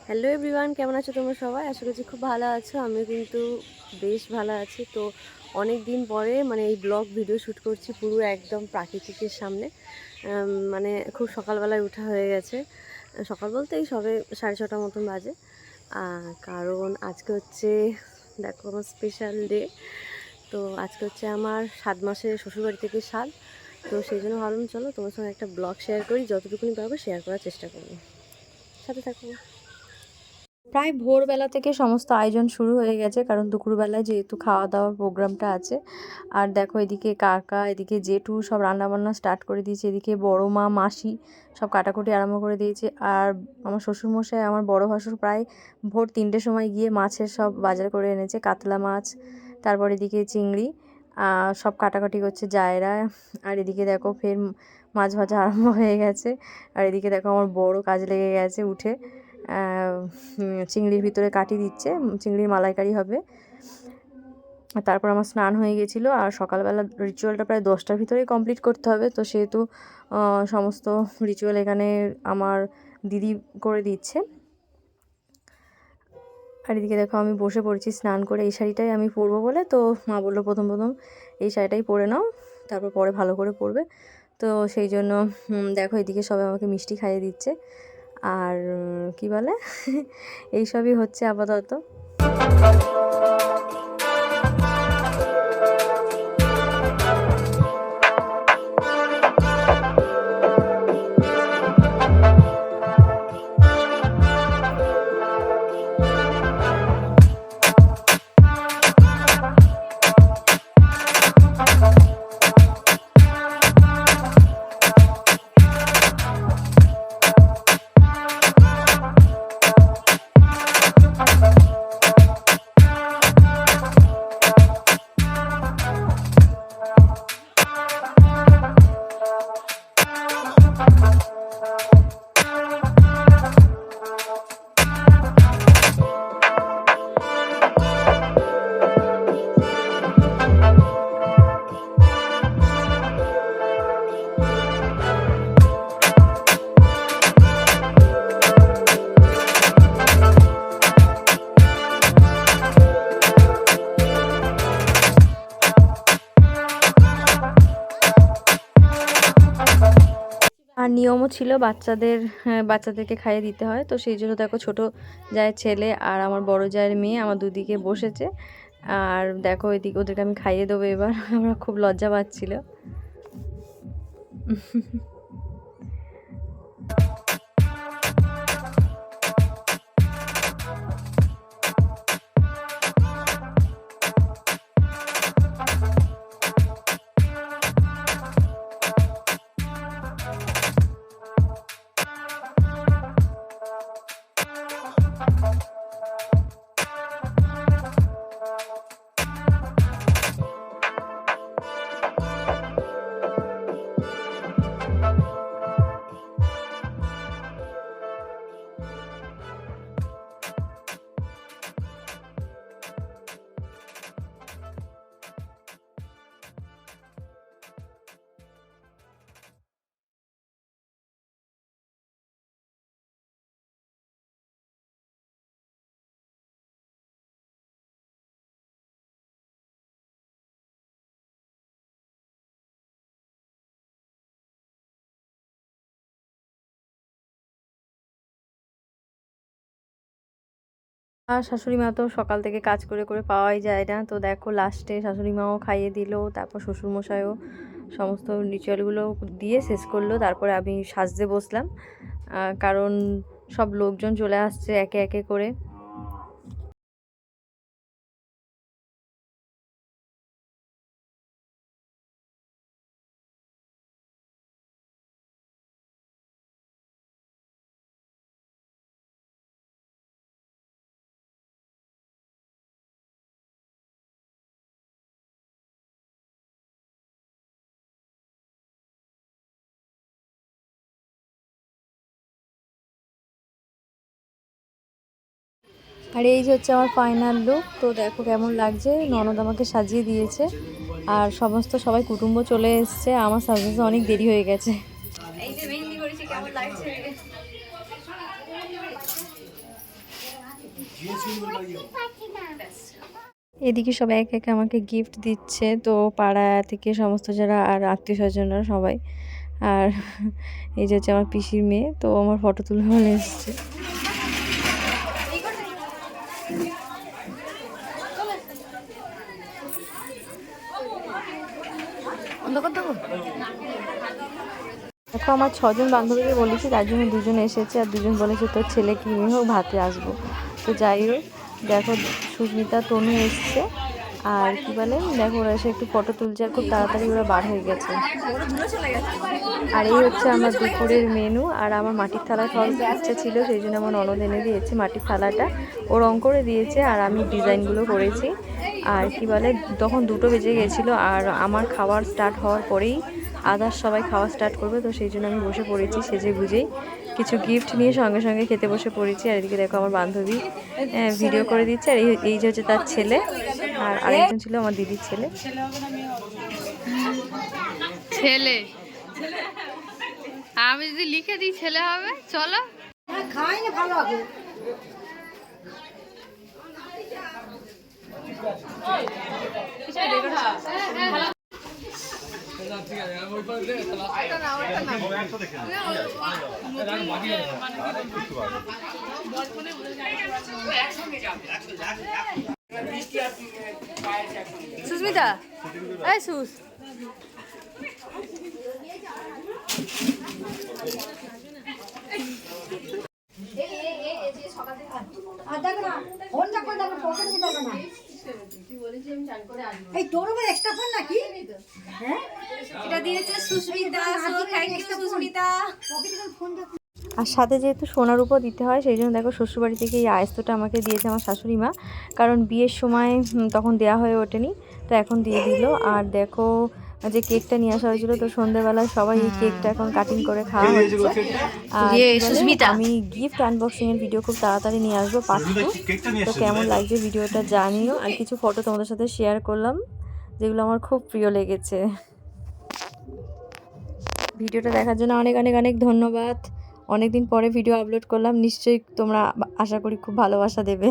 Hello everyone, কেমন আছো তোমরা সবাই? আশা করছি খুব ভালো আছো। আমিও কিন্তু বেশ ভালো আছি। তো অনেক দিন পরে এই ব্লগ ভিডিও শ্যুট করছি পুরো একদম প্রাকৃতিকের সামনে। মানে খুব সকালবেলায় ওঠা হয়ে গেছে। সকাল বলতে এই সবে 6:30 মতন বাজে। কারণ আজকে হচ্ছে দেখো আমার স্পেশাল ডে। তো আজকে হচ্ছে আমার 7 মাসের শ্বশুরবাড়ি থেকে সাল। তো সেই জন্য ভাবলাম চলো তোমার সঙ্গে একটা ব্লগ শেয়ার করি, যতটুকুনি পারবো শেয়ার করার চেষ্টা করবো। সাথে থাকবো। প্রায় ভোরবেলা থেকে সমস্ত আয়োজন শুরু হয়ে গেছে, কারণ দুপুরবেলায় যেহেতু খাওয়া দাওয়ার প্রোগ্রামটা আছে। আর দেখো এদিকে কাকা, এদিকে জেঠু সব রান্নাবান্না স্টার্ট করে দিয়েছে, এদিকে বড় মা মাসি সব কাটাকুটি আরম্ভ করে দিয়েছে। আর আমার শ্বশুরমশাই আমার বড় ভাসুর প্রায় ভোর 3টের সময় গিয়ে মাছের সব বাজার করে এনেছে, কাতলা মাছ, তারপর এদিকে চিংড়ি সব কাটাকাটি করছে জায়রা। আর এদিকে দেখো ফের মাছ ভাজা আরম্ভ হয়ে গেছে। আর এদিকে দেখো আমার বড় কাজ লেগে গেছে উঠে চিংড়ির ভিতরে কাটি দিচ্ছে, চিংড়ির মালাইকারি হবে। তারপর আমার স্নান হয়ে গেছিলো, আর সকালবেলা রিচুয়ালটা প্রায় 10টার ভিতরেই কমপ্লিট করতে হবে। তো সেহেতু সমস্ত রিচুয়াল এখানে আমার দিদি করে দিচ্ছে। আর এদিকে দেখো আমি বসে পড়েছি স্নান করে, এই শাড়িটাই আমি পরবো বলে। তো মা বললো প্রথম প্রথম এই শাড়িটাই পরে নাও, তারপর পরে ভালো করে পরবে। তো সেই জন্য দেখো এদিকে সবাই আমাকে মিষ্টি খাইয়ে দিচ্ছে। আর কি বলে এইসবই হচ্ছে আপাতত। আর নিয়মও ছিল বাচ্চাদের, বাচ্চাদেরকে খাইয়ে দিতে হয়। তো সেই জন্য দেখো ছোট জায়ের ছেলে আর আমার বড় জায়ের মেয়ে আমার দুদিকে বসেছে। আর দেখো এদিকে ওদেরকে আমি খাইয়ে দেবো এবার। আমরা খুব লজ্জা পাচ্ছিল। আর শাশুড়ি মা তো সকাল থেকে কাজ করে করে পাওয়াই যায় না। তো দেখো লাস্টে শাশুড়ি মাও খাইয়ে দিল, তারপর শ্বশুরমশাইও সমস্ত রিচুয়ালগুলো দিয়ে শেষ করলো। তারপরে আমি সাজতে বসলাম, কারণ সব লোকজন চলে আসছে একে একে করে। আর এই যে হচ্ছে আমার ফাইনাল লুক। তো দেখো কেমন লাগছে, ননদ আমাকে সাজিয়ে দিয়েছে আর সমস্ত সবাই কুটুম্ব চলে এসছে। আমার সাজতে অনেক দেরি হয়ে গেছে। এই যে মেহেন্দি করেছি, কেমন লাগছে? এদিকে সবাই এক এক আমাকে গিফট দিচ্ছে, তো পাড়া থেকে সমস্ত যারা আর আত্মীয় স্বজনরা সবাই। আর এই যে হচ্ছে আমার পিসির মেয়ে, তো আমার ফটো তুলে বলে এসছে। দেখো আমার 6 জন বান্ধবীকে বলেছি, তার জন্য 2 জন এসেছে আর 2 জন বলেছে তোর ছেলে কি মেয়ে হোক ভাতে আসবো। তো যাই হোক, দেখো সুস্মিতা তনু এসছে আর কি বলে, দেখো ওরা এসে একটু ফটো তুলছে আর খুব তাড়াতাড়ি ওরা বার হয়ে গেছে। আর এই হচ্ছে আমার দুপুরের মেনু। আর আমার মাটির থালা খাওয়ার ইচ্ছা ছিল, সেই জন্য আমার ননদ এনে দিয়েছে মাটির থালাটা, ও রং করে দিয়েছে আর আমি ডিজাইনগুলো করেছি। আর কি বলে, তখন 2টো বেজে গেছিলো আর আমার খাবার স্টার্ট হওয়ার পরেই আদার্স সবাই খাওয়া স্টার্ট করবে, তো সেই জন্য আমি বসে পড়েছি সেজে গুজেই, কিছু গিফট নিয়ে সঙ্গে সঙ্গে খেতে বসে পড়েছি। আর এদিকে দেখো আমার বান্ধবী ভিডিও করে দিচ্ছে, আর এই যে হচ্ছে তার ছেলে, আর আরেকজন ছিল আমার দিদির ছেলে। ছেলে আমি যদি লিখে দিই ছেলে হবে, চলো খাই না ভালো হবে। সুস্মিতা, এই সুস, এই তোর আবার এক্সট্রা ফোন নাকি? হ্যাঁ, এটা দিয়েছে Sushmita. So thank you Sushmita. আর সাথে যেহেতু সোনার উপর দিতে হয়, সেই জন্য দেখো শ্বশুরবাড়ি থেকে এই আয়স্তটা আমাকে দিয়েছে আমার শাশুড়ি মা, কারণ বিয়ের সময় তখন দেয়া হয়ে ওঠেনি, তো এখন দিয়ে দিল। আর দেখো যে কেকটা নিয়ে আসা হয়েছিল, তো সন্ধ্যেবেলায় সবাই এই কেকটা এখন কাটিং করে খাওয়া হচ্ছে। আর আমি গিফট আনবক্সিং এর ভিডিও খুব তাড়াতাড়ি নিয়ে আসবো, পার্ট 2। তো কেমন লাগছে ভিডিওটা জানিও। আর কিছু ফটো তোমাদের সাথে শেয়ার করলাম যেগুলো আমার খুব প্রিয় লেগেছে। ভিডিওটা দেখার জন্য অনেক অনেক অনেক ধন্যবাদ। অনেকদিন পরে ভিডিও আপলোড করলাম, নিশ্চয়ই তোমরা আশা করি খুব ভালোবাসা দেবে।